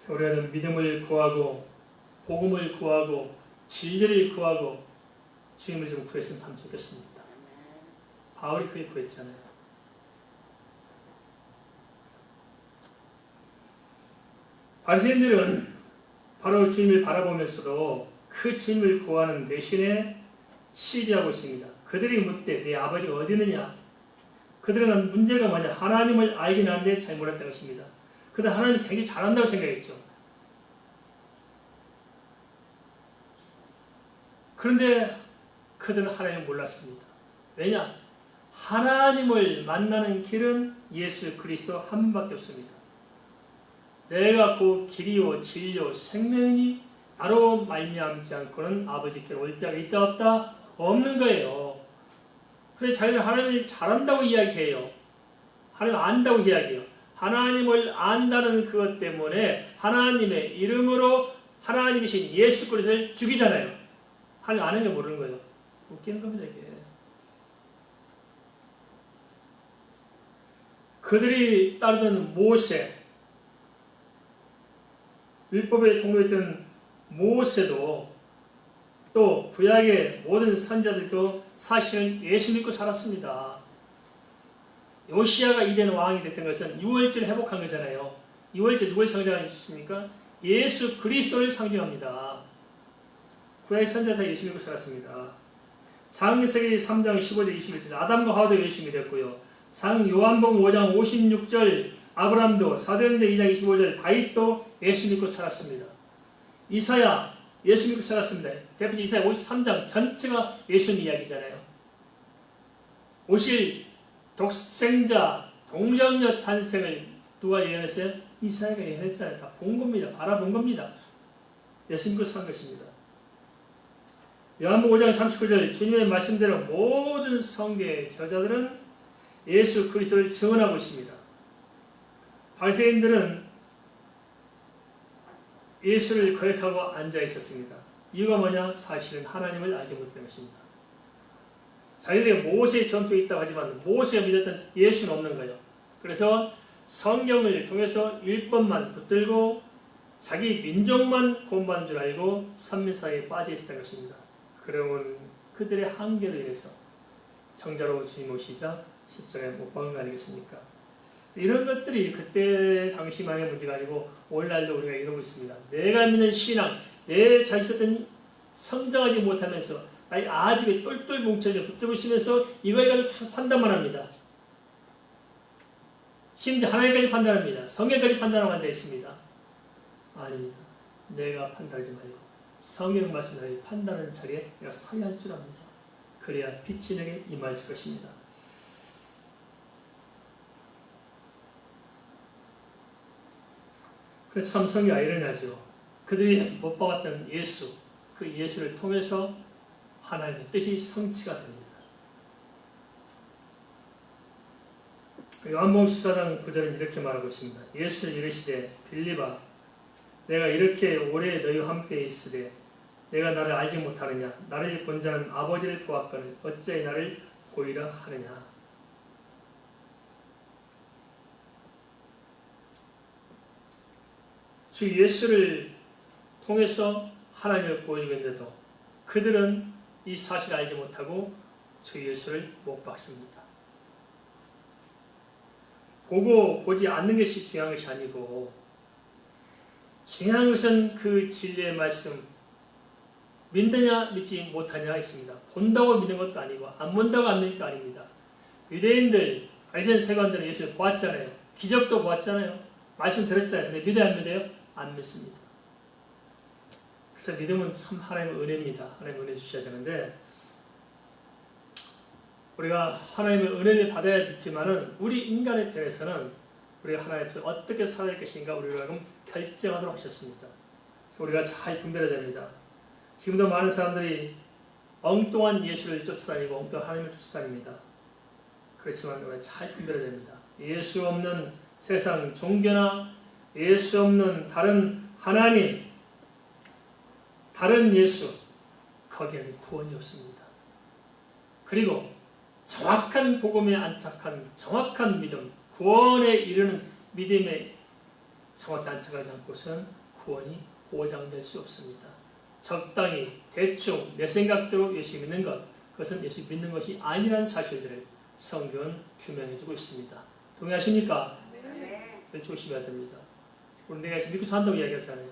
A: 우리가 믿음을 구하고 복음을 구하고 진리를 구하고 주님을 좀 구했으면 참 좋겠습니다. 바울이 그렇게 구했잖아요. 바리새인들은 바로 주님을 바라보면서도 그 주님을 구하는 대신에 시비하고 있습니다. 그들이 묻되 내 아버지가 어디 있느냐? 그들은 문제가 뭐냐? 하나님을 알긴 하는데 잘 몰랐다는 것입니다. 그들 하나님 굉장히 잘한다고 생각했죠. 그런데 그들은 하나님을 몰랐습니다. 왜냐? 하나님을 만나는 길은 예수 그리스도 한 분밖에 없습니다. 내가 그 길이요 진리요 생명이니 나로 말미암지 않고는 아버지께로 올 자가 있다 없다? 없는 거예요. 그래서 자기는 하나님을 잘한다고 이야기해요. 하나님 안다고 이야기해요. 하나님을 안다는 그것 때문에 하나님의 이름으로 하나님이신 예수 그리스도를 죽이잖아요. 하나님 아는 게 모르는 거예요. 웃기는 겁니다 이게. 그들이 따르던 모세, 율법의 통로였던 모세도 또 구약의 모든 선자들도 사실은 예수 믿고 살았습니다. 요시야가 이된 왕이 됐던 것은 6월절 회복한 거잖아요. 6월절 누굴 성장하셨습니까? 예수 그리스도를 상징합니다. 구약 선지자 다 예수 믿고 살았습니다. 창세기 3장 15절 21절 아담과 하와도 예수 믿었고요. 요한복음 5장 56절 아브람도, 사도행전 2장 25절 다윗도 예수 믿고 살았습니다. 이사야 예수 믿고 살았습니다. 대표적 이사야 53장 전체가 예수님 이야기잖아요. 오실 독생자 동정녀 탄생을 누가 예언했어요? 이사야가 예언했잖아요. 다 본 겁니다. 바라본 겁니다. 예수 믿고 산 것입니다. 요한복음 5장 39절 주님의 말씀대로 모든 성경의 저자들은 예수 그리스도를 증언하고 있습니다. 바리새인들은 예수를 거역하고 앉아 있었습니다. 이유가 뭐냐? 사실은 하나님을 알지 못했던 것입니다. 자기들이 모세의 전투에 있다고 하지만 모세가 믿었던 예수는 없는 거예요. 그래서 성경을 통해서 율법만 붙들고 자기 민족만 구원받는 줄 알고 선민 사이에 빠져 있었던 것입니다. 그러면 그들의 한계로 인해서 정자로 주님 오시자 십자가에 못 박은 거 아니겠습니까? 이런 것들이 그때 당시만의 문제가 아니고 오늘날도 우리가 이러고 있습니다. 내가 믿는 신앙, 내 잘 있었던 성장하지 못하면서 나의 아직에 똘똘 뭉쳐져 붙들고 있으면서 이거에 가지고 계속 판단만 합니다. 심지어 하나님까지 판단합니다. 성경까지 판단하고 앉아 있습니다. 아닙니다. 내가 판단하지 말고 성경 말씀을 판단하는 자리에 내가 서야 할 줄 압니다. 그래야 빛이 내게 임하실 것입니다. 그래서 참 성경이 아이러니하죠. 그들이 못 박았던 예수, 그 예수를 통해서 하나님의 뜻이 성취가 됩니다. 요한복음 14장 9절은 이렇게 말하고 있습니다. 예수는 이르시되 빌립아 내가 이렇게 오래 너희와 함께 있으되 내가 나를 알지 못하느냐 나를 본 자는 아버지를 보았거늘 어찌 나를 보이라 하느냐. 주 예수를 통해서 하나님을 보여주고 있는데도 그들은 이 사실을 알지 못하고 주 예수를 못 박습니다. 보고 보지 않는 것이 중요한 것이 아니고 중요한 것은 그 진리의 말씀 믿느냐 믿지 못하냐 있습니다. 본다고 믿는 것도 아니고 안 본다고 안 믿는 게 아닙니다. 유대인들, 바리새인 세관들은 예수를 보았잖아요. 기적도 보았잖아요. 말씀 들었잖아요. 근데 믿어요 안 믿어요? 안 믿습니다. 그래서 믿음은 참 하나님의 은혜입니다. 하나님의 은혜 주셔야 되는데 우리가 하나님의 은혜를 받아야 믿지만은 우리 인간의 편에서는 우리가 하나님 앞에서 어떻게 살아야 할 것인가 우리가 결정하도록 하셨습니다. 그래서 우리가 잘 분별해야 됩니다. 지금도 많은 사람들이 엉뚱한 예수를 쫓아다니고 엉뚱한 하나님을 쫓아다닙니다. 그렇지만 우리가 잘 분별해야 됩니다. 예수 없는 세상 종교나 예수 없는 다른 하나님, 다른 예수, 거기에는 구원이 없습니다. 그리고 정확한 복음에 안착한 정확한 믿음, 구원에 이르는 믿음에 정확히 안착하지 않고서는 구원이 보장될 수 없습니다. 적당히 대충 내 생각대로 예수 믿는 것, 그것은 예수 믿는 것이 아니라는 사실들을 성경은 규명해주고 있습니다. 동의하십니까? 네. 조심해야 됩니다. 우리 내가 예수 믿고 산다고 이야기했잖아요.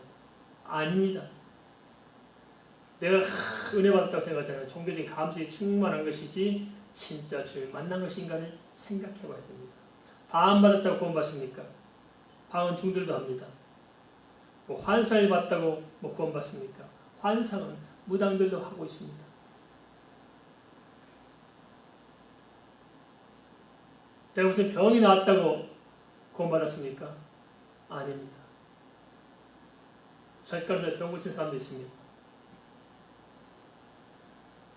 A: 아닙니다. 내가 은혜 받았다고 생각하잖아요. 종교적인 감성이 충만한 것이지 진짜 주를 만난 것인가를 생각해 봐야 됩니다. 방 받았다고 구원 받습니까? 방은 중들도 합니다. 뭐 환상을 받다고 뭐 구원 받습니까? 환상은 무당들도 하고 있습니다. 내가 무슨 병이 나왔다고 구원 받았습니까? 아닙니다. 절간에서 병 고친 사람도 있습니다.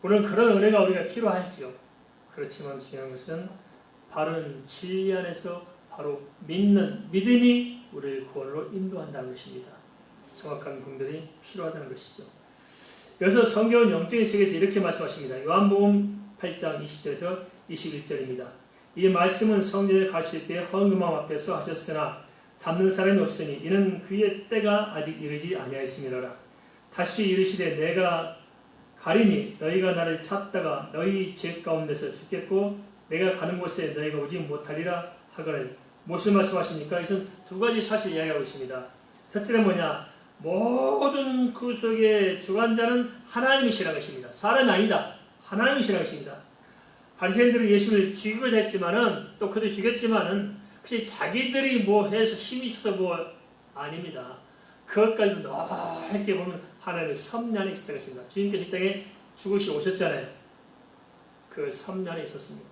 A: 물론 그런 은혜가 우리가 필요하지요. 그렇지만 중요한 것은 바른 진리 안에서 바로 믿는 믿음이 우리를 구원으로 인도한다는 것입니다. 정확한 분별이 필요하다는 것이죠. 여기서 성경은 영적인 세계에서 이렇게 말씀하십니다. 요한복음 8장 20절에서 21절입니다. 이 말씀은 성전에 가실 때 헌금함 앞에서 하셨으나 잡는 사람이 없으니 이는 그의 때가 아직 이르지 아니하였음이로라. 다시 이르시되 내가 가리니 너희가 나를 찾다가 너희 죄 가운데서 죽겠고 내가 가는 곳에 너희가 오지 못하리라 하거늘. 무슨 말씀하십니까? 이것은 두 가지 사실 이야기하고 있습니다. 첫째는 뭐냐? 모든 구속의 주관자는 하나님이시라는 것입니다. 사람이 아니다. 하나님이시라는 것입니다. 바리새인들은 예수를 죽이고자 했지만은 또 그들 죽였지만은 혹시 자기들이 뭐 해서 힘이 있어서 뭐 아닙니다. 그것까지도 넓게 보면 하나님의 섭리 안에 있었던 것입니다. 주님께서 이 땅에 죽으시고 오셨잖아요. 그 섭리 안에 있었습니다.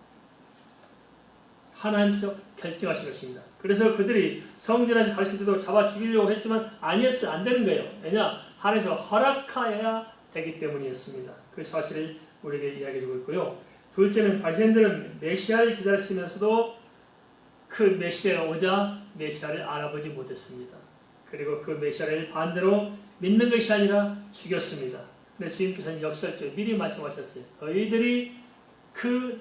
A: 하나님께서 결정하신 것입니다. 그래서 그들이 성전에서 가르칠 때도 잡아 죽이려고 했지만 아니었어요. 안 되는 거예요. 왜냐? 하나님께서 허락하여야 되기 때문이었습니다. 그 사실을 우리에게 이야기해주고 있고요. 둘째는 바리새인들은 메시아를 기다렸으면서도 그 메시아가 오자 메시아를 알아보지 못했습니다. 그리고 그 메시아를 반대로 믿는 것이 아니라 죽였습니다. 근데 주님께서는 역설적으로 미리 말씀하셨어요. 너희들이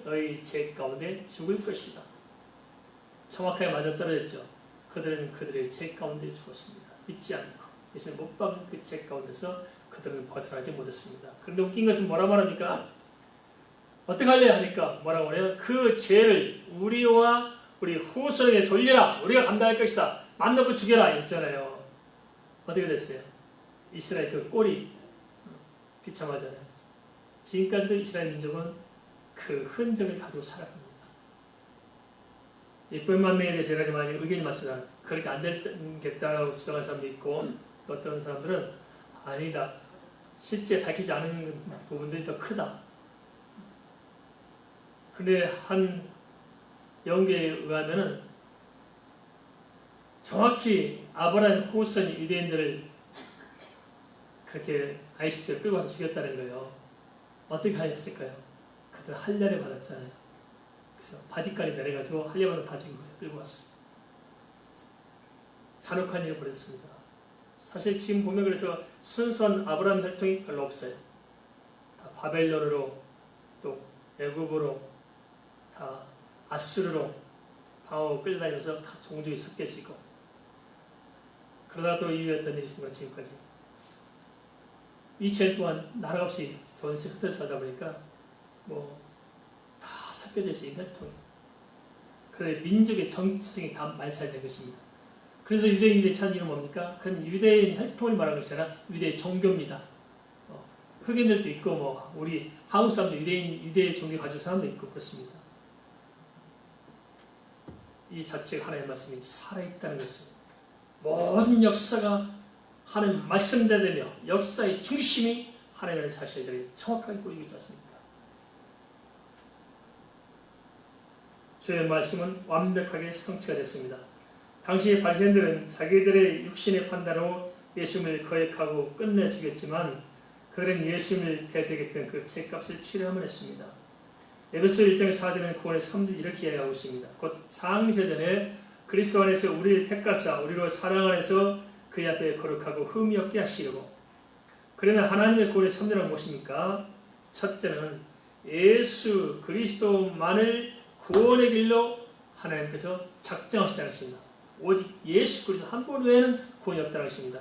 A: 너희 죄 가운데 죽을 것이다. 정확하게 맞아떨어졌죠. 그들은 그들의 죄 가운데 죽었습니다. 믿지 않고 예수님 못 박은 그 죄 가운데서 그들은 벗어나지 못했습니다. 그런데 웃긴 것은 뭐라 말합니까? 어떻게 하려 하니까 뭐라고 그래요? 그 죄를 우리와 우리 후손에게 돌려라. 우리가 감당할 것이다. 만나고 죽여라. 이랬잖아요. 어떻게 됐어요? 이스라엘 그 꼴이 비참하잖아요. 지금까지도 이스라엘 민족은 그 흔적을 가지고 살아갑니다. 600만 명에 대해서 여러 가지 많이 의견이 많습니다. 그렇게 안 되겠다고 주장하는 사람도 있고 또 어떤 사람들은 아니다. 실제 밝히지 않은 부분들이 더 크다. 근데 한 연구에 의하면은 정확히 아브라함 후손 유대인들을 그렇게 아이시트에 끌고 와서 죽였다는 거예요. 어떻게 하였을까요? 그들 할례를 받았잖아요. 그래서 바지까지 내려가지고 할례받아 다 죽인 거예요. 끌고 왔어. 잔혹한 일을 벌였습니다. 사실 지금 보면 그래서 순수한 아브라함 혈통이 별로 없어요. 다 바벨론으로 또 애굽으로 다 아수르로 방어 끌려다니면서 다 종족이 섞여지고 그러다 또 이후에 어떤 일이 있습니까? 지금까지 2000년 동안 나라 없이 전세 흩어져 살다 보니까 뭐 다 섞여져 있어요. 혈통이. 그래 민족의 정체성이 다 말살된 것입니다. 그래서 유대인들이 찾는 이유는 뭡니까? 그건 유대인 혈통을 말하는 것이 아니라 유대의 종교입니다. 흑인들도 있고 뭐 우리 한국 사람도 유대의 종교 가진 사람도 있고 그렇습니다. 이 자체가 하나님의 말씀이 살아있다는 것은 모든 역사가 하나님 말씀대로되며 역사의 중심이 하나님의 사실들이 정확하게 보이고 있지 않습니까? 주의 말씀은 완벽하게 성취가 됐습니다. 당시 바리새인들은 자기들의 육신의 판단으로 예수님을 거역하고 끝내 죽였지만 그들은 예수님을 대적했던 그 죄값을 치료하면 했습니다. 에베소 1장 4절에는 구원의 섭리를 이렇게 이야기하고 있습니다. 곧 창세전에 그리스도 안에서 우리를 택하사 우리로 사랑 안에서 그의 앞에 거룩하고 흠이 없게 하시려고. 그러면 하나님의 구원의 섭리는 무엇입니까? 첫째는 예수 그리스도만을 구원의 길로 하나님께서 작정하셨다는 것입니다. 오직 예수 그리스도 한 분 외에는 구원이 없다는 것입니다.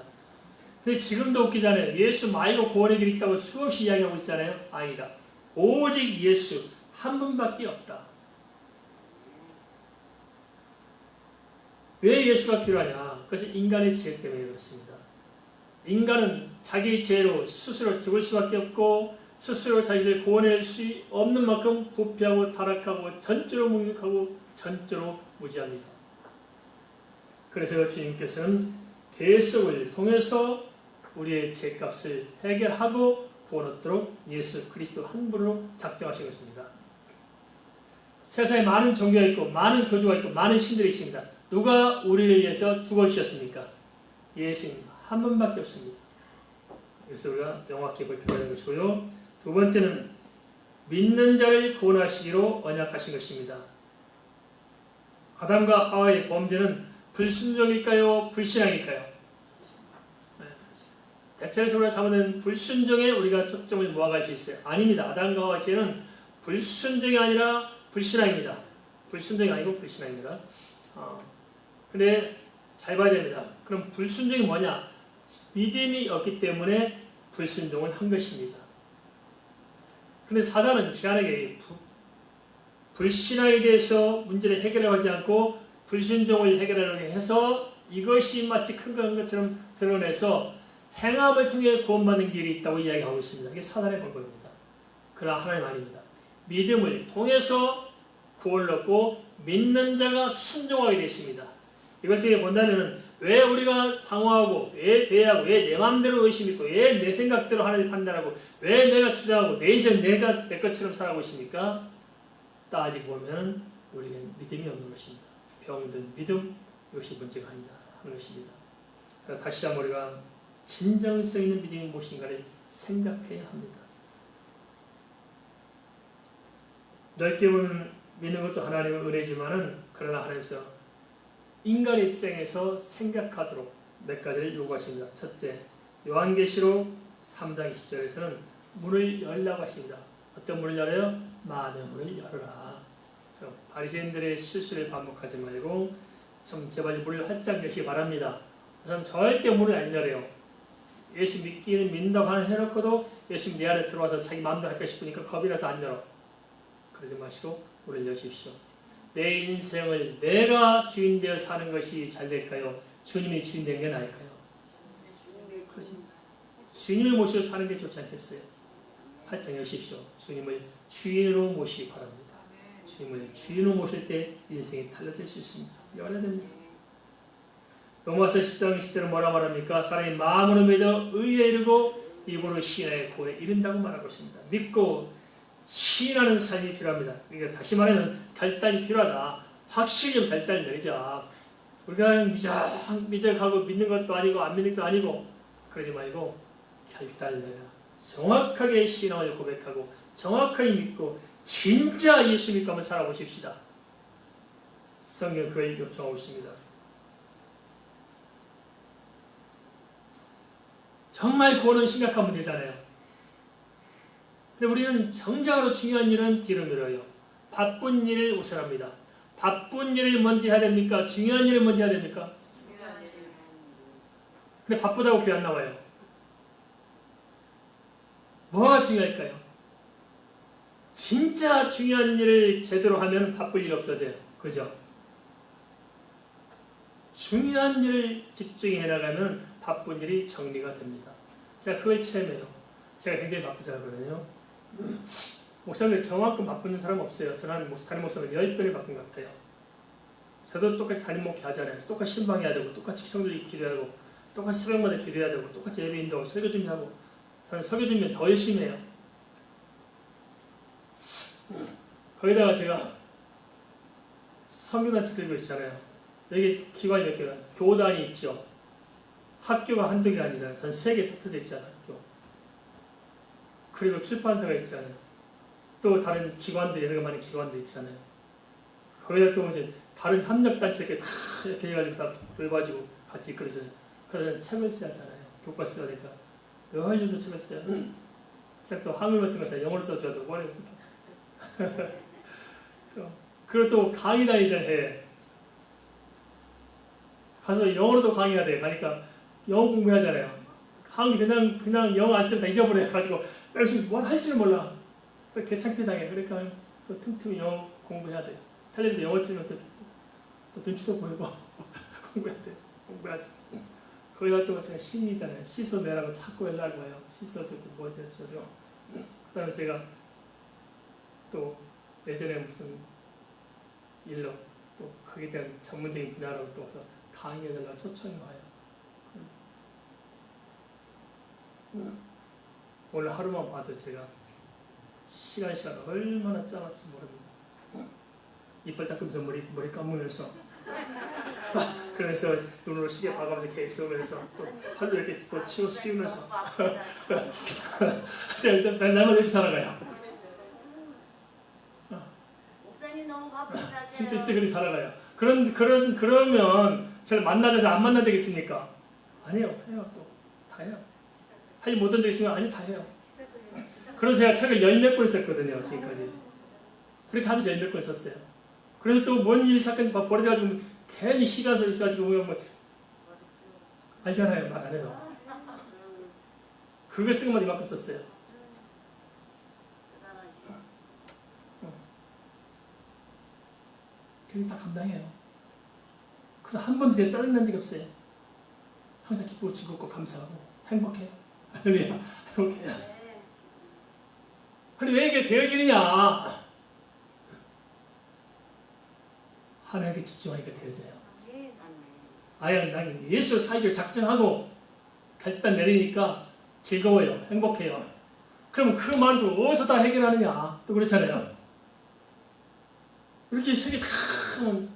A: 근데 지금도 웃기잖아요. 예수 말고 구원의 길이 있다고 수없이 이야기하고 있잖아요. 아니다. 오직 예수 한 분밖에 없다. 왜 예수가 필요하냐? 그것은 인간의 죄 때문에 그렇습니다. 인간은 자기 죄로 스스로 죽을 수밖에 없고 스스로 자기를 구원할 수 없는 만큼 부패하고 타락하고 전적으로 묵묵하고 전적으로 무지합니다. 그래서 주님께서는 대속을 통해서 우리의 죄값을 해결하고 구원 얻도록 예수 그리스도 한 분으로 작정하신 것입니다. 세상에 많은 종교가 있고 많은 교주가 있고 많은 신들이 있습니다. 누가 우리를 위해서 죽어주셨습니까? 예수님 한 분밖에 없습니다. 그래서 우리가 명확히 볼 필요가 있는 것이고요. 두 번째는 믿는 자를 구원하시기로 언약하신 것입니다. 아담과 하와의 범죄는 불순종일까요? 불신앙일까요? 대체적으로 잡아낸 불순종에 우리가 초점을 모아갈 수 있어요. 아닙니다. 아담과 하와의 죄는 불순종이 아니라 불신앙입니다. 불순종이 아니고 불신앙입니다. 근데 잘 봐야 됩니다. 그럼 불순종이 뭐냐? 믿음이 없기 때문에 불순종을 한 것입니다. 근데 사단은 희한하게 불신앙에 대해서 문제를 해결하지 않고 불순종을 해결하려고 해서 이것이 마치 큰 것처럼 드러내서 행함을 통해 구원받는 길이 있다고 이야기하고 있습니다. 이게 사단의 방법입니다. 그러나 하나님 아닙니다. 믿음을 통해서 구원을 얻고 믿는 자가 순종하게 되어 있습니다. 이걸 통해 본다면 왜 우리가 방어하고 왜 배회하고 왜 내 마음대로 의심 있고 왜 내 생각대로 하나님 판단하고 왜 내가 투자하고 내 인생 내가 내 것처럼 살아가고 있습니까? 따지고 보면 우리는 믿음이 없는 것입니다. 병든 믿음, 이것이 문제가 아니다 하는 것입니다. 다시 한번 우리가 진정성 있는 믿음이 무엇인가를 생각해야 합니다. 넓게 보는 믿는 것도 하나님의 은혜지만은 그러나 하나님께서 인간의 입장에서 생각하도록 몇 가지를 요구하십니다. 첫째, 요한계시록 3장 20절에서는 문을 열라고 하십니다. 어떤 문을 열어요? 마음의 문을 열어라. 그래서 바리새인들의 실수를 반복하지 말고 좀 제발 문을 활짝 여시기 바랍니다. 그럼 절대 문을 안 열어요. 예수 믿기는 믿는다고 하는 해놓고도 예수 내 안에 들어와서 자기 마음대로 할까 싶으니까 겁이 나서 안 열어. 그러지 마시고 문을 여십시오. 내 인생을 내가 주인 되어 사는 것이 잘 될까요? 주님이 주인 되는 게 나을까요? 주님을 모시고 사는 게 좋지 않겠어요? 활짝 여십시오. 주님을 주인으로 모시기 바랍니다. 주님을 주인으로 모실 때 인생이 달라질 수 있습니다. 열어야 됩니다. 로마서 10장 20절은 뭐라 말합니까? 사람이 마음으로 믿어 의에 이르고 입으로 시인하여 구원에 이른다고 말하고 있습니다. 믿고 시인하는 삶이 필요합니다. 그러니까 다시 말하면 결단이 필요하다. 확실히 좀 결단을 내자. 우리가 미적하고 믿는 것도 아니고 안 믿는 것도 아니고 그러지 말고 결단을 내라. 정확하게 신앙을 고백하고 정확하게 믿고 진짜 예수 믿고 한번 살아보십시다. 성경 그걸 요청하고 있습니다. 정말 구원은 심각한 문제잖아요. 근데 우리는 정작으로 중요한 일은 뒤로 미뤄요. 바쁜 일을 우선합니다. 바쁜 일을 먼저 해야 됩니까? 중요한 일을 먼저 해야 됩니까? 근데 바쁘다고 교회 안 나와요. 뭐가 중요할까요? 진짜 중요한 일을 제대로 하면 바쁠 일 없어져요. 그죠? 중요한 일을 집중해 나가면 바쁜 일이 정리가 됩니다. 제가 그걸 체험해요. 제가 굉장히 바쁘잖아요. 목사님 저만큼 바쁜 사람 없어요. 저는 담임 목사님 10배를 바쁜 것 같아요. 저도 똑같이 담임 목회 하잖아요. 똑같이 신방해야 되고 똑같이 성도들이 기도해야 되고 똑같이 새벽마다 기도해야 되고 똑같이 예배 인도하고 설교 준비하고 저는 설교 준비 더 열심히 해요. 거기다가 제가 선교단체 들고 있잖아요. 여기 기관이 몇 개가 교단이 있죠. 학교가 한두 개 아니잖아요. 전 3개 흩어져 있잖아요. 학교. 그리고 출판사가 있잖아요. 또 다른 기관들이 여러 많은 기관들 있잖아요. 거기다 또 이제 다른 협력단체 이렇게 다 이렇게 해가지고 다 돌봐주고 같이 이끌어줘요. 그래서 책을 써야 하잖아요. 교과 써야 되니까. 늘 정도 책을 써요. 책도 한글로 쓴 것이 영어로 써줘야 되고 머리 그리고 또 강의 다니잖아요. 가서 영어로도 강의해야 돼. 가니까 영어 공부하잖아요. 강의 그냥 영어 안 쓰면 다 잊어버려가지고 열심히 뭘 할지는 몰라. 또 개창피 당해. 그러니까 또 틈틈이 영어 공부해야 돼. 텔레비전 영어 틀면 또 눈치도 보이고 공부해야 돼. 공부하지. 거기다 또 제가 신이잖아요. 씻어내라고 자꾸 연락이 와요. 씻어주고 뭐지 어쩌죠. 그 다음에 제가 또 예전에 무슨 일로 또 거기에 대한 전문적인 분야로 또 와서 강의해달라고 초청이 와요. 오늘 하루만 봐도 제가 시간 얼마나 짜놨지 모릅니다. 이빨 닦으면서 머리 감으면서 그래서 눈으로 시계 봐가면서 계획 세우면서 또 팔로 이렇게 또 치고 씌우면서 제가 일단 날마다 이렇게 살아가요.
B: 목사님 너무 바쁘다.
A: 진짜 그렇게 살아가요. 그러면 저를 만나자서 안 만나 되겠습니까? 아니요. 해요. 또 다 해요. 하지 못한 적 있으면 아니 다 해요. 그래서 제가 책을 10몇 권 썼거든요. 지금까지. 그렇게 하면서 10몇 권 썼어요. 그래서 또 뭔 일 사건 벌어져가지고 괜히 시간서 있어가지고 뭐 알잖아요. 말 안 해도. 그걸 쓴 것만 이만큼 썼어요. 그게 다 감당해요. 그래서 한 번도 제가 짜증난 적이 없어요. 항상 기쁘고 즐겁고 감사하고 행복해요. 할렐루야. 행복해요.
B: 네.
A: 아니 왜 이게 되어지느냐? 하나님께 집중하니까 되어져요.
B: 아멘.
A: 아예 난 예수 사역을 작정하고 결단 내리니까 즐거워요. 행복해요. 그럼 그 말도 어디서 다 해결하느냐? 또 그렇잖아요. 이렇게 세계 다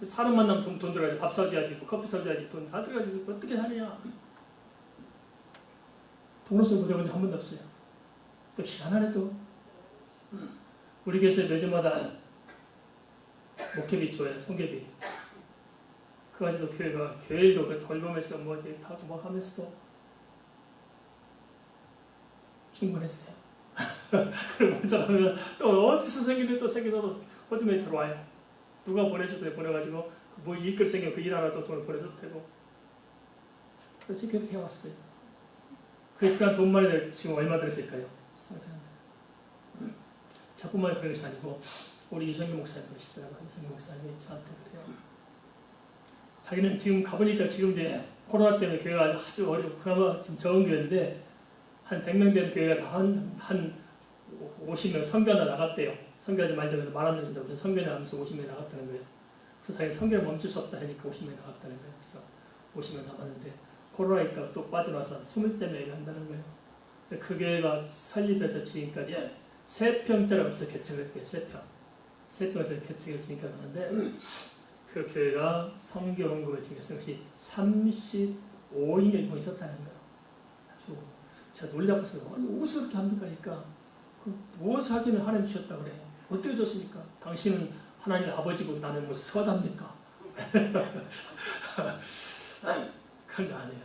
A: 사람 만나면 돈 들어가지, 밥 사줘야지, 커피 사줘야지, 돈 다 들어가지, 어떻게 하느냐? 돈 없어 무대본 적 한 번도 없어요. 또 희한하네 또. 우리 교회에서 매주마다 목회비 줘요, 성교비. 그 가지고 교회가 교회도 그 돌보면서 뭐 이렇게 하고 뭐 하면서도 충분했어요. 그리고 문자하면 또 어디서 생기든 또 생겨서 호주머니 들어와요. 누가 보내줘도 보내가지고 뭐 일거리 생기면 그 일하러 또 돈을 보내줘도 되고. 그래서 그렇게 해왔어요. 그 필요한 돈만이 지금 얼마 들었을까요? 상상한다. 자꾸만 그런 것이 아니고 우리 유성규 목사님 그러시더라고요. 유성규 목사님이 저한테 그래요. 자기는 지금 가보니까 지금 이제 코로나 때문에 교회가 아주 어렵고 그나마 지금 적은 교회인데 한 100명 되는 교회가 한 50명 선교하다 나갔대요. 선교하지 말자고 말 안 들은다고 그래서 선교에 나가면서 50명이 나갔다는 거예요. 그래서 자기 선교를 멈출 수 없다 하니까 50명이 나갔다는 거예요. 그래서 50명 나갔는데 코로나 있다가 또 빠져나와서 20대명이 한다는 거예요. 그 교회가 설립해서 지금까지 3평짜리 어디서 개척했대요. 3평에서 개척했으니까 하는데 그 교회가 선교 원금을 지금 것이 35인가 이상 있었다는 거예요. 제가 놀라봤어요. 아니 어디서 그렇게 합니까? 그러니까 뭐 자기는 하나님 주셨다고 그래요. 어떻게 줬습니까? 당신은 하나님 아버지고 나는 뭐 서답니까? 그런 거 아니에요.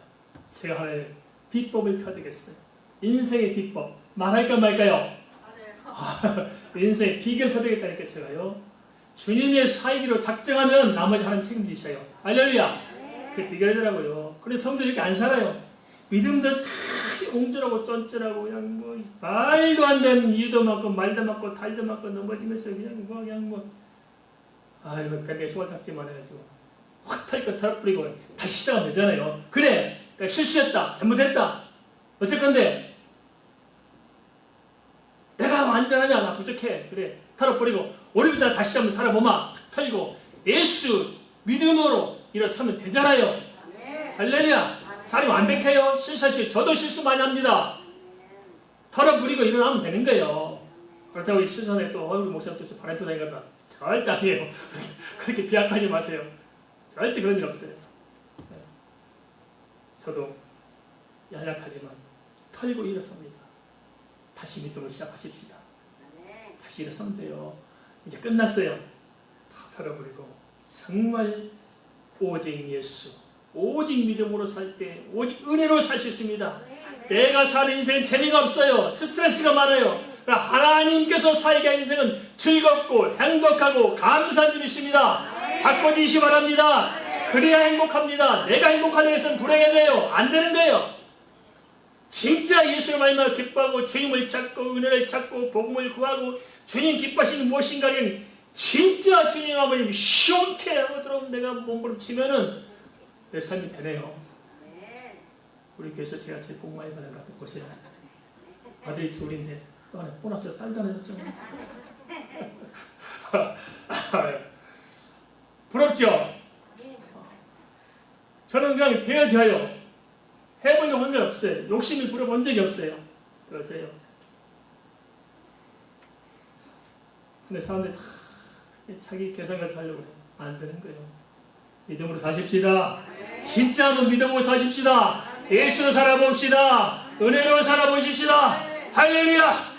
A: 제가 하나의 비법을 터득했어요. 인생의 비법. 말할까 말까요? 인생의 비결 터득했다니까 제가요. 주님의 사이기로 작정하면 나머지 하나님 책임지셔요. 할렐루야. 그 비결이더라고요. 그래서 성도들 이렇게 안 살아요. 믿음도 옹졸하고 쫀쫀하고 그냥 뭐 말도 안 되는 이유도 많고 말도 많고 달도 많고 넘어지면서 그냥 뭐 아이고 뱀에 소화 닦지만 해가지고 확 털고 털어뿌리고 다시 시작하면 되잖아요. 그래 내가 실수했다 잘못했다 어쩔 건데 내가 완전하냐 나 부족해 그래 털어뿌리고 오늘부터 다시 한번 살아보마 털고 예수 믿음으로 일어서면 되잖아요. 할렐루야. 사람이 완벽해요. 실수할 수 있어요. 저도 실수 많이 합니다. 털어부리고 일어나면 되는 거예요. 그렇다고 실수에 또 우리 목사님 또 바람도 다니까 절대 아니에요. 그렇게 비약하지 마세요. 절대 그런 일 없어요. 저도 연약하지만 털고 일어섭니다. 다시 믿음을 시작하십시다. 다시 일어서면 돼요. 이제 끝났어요. 다 털어버리고 정말 오직 예수 오직 믿음으로 살 때 오직 은혜로 살 수 있습니다. 내가 사는 인생은 재미가 없어요. 스트레스가 많아요. 하나님께서 살게 한 인생은 즐겁고 행복하고 감사한 줄 믿습니다. 바꿔주시기 바랍니다. 그래야 행복합니다. 내가 행복하는 것은 불행해져요. 안 되는 거예요. 진짜 예수를 말미암아 기뻐하고 주님을 찾고 은혜를 찾고 복음을 구하고 주님 기뻐하시는 무엇인가를 진짜 주님 아버님 시원케 하고 들어오면 내가 몸부림치면은 내 삶이 되네요. 우리 교회에서 제가 제일 복 많이 받은 것 같아요. 보세요. 아들이 둘인데 또 하나 보너스가 딸도 하나 줬잖아요. 부럽죠? 저는 그냥 되어져요. 해보려고 한 게 없어요. 욕심이 부려본 적이 없어요. 되어져요. 근데 사람들이 다 자기 계산까지 하려고 해요. 안 되는 거예요. 믿음으로 사십시다. 진짜로 믿음으로 사십시다. 예수로 살아봅시다. 은혜로 살아보십시다. 할렐루야.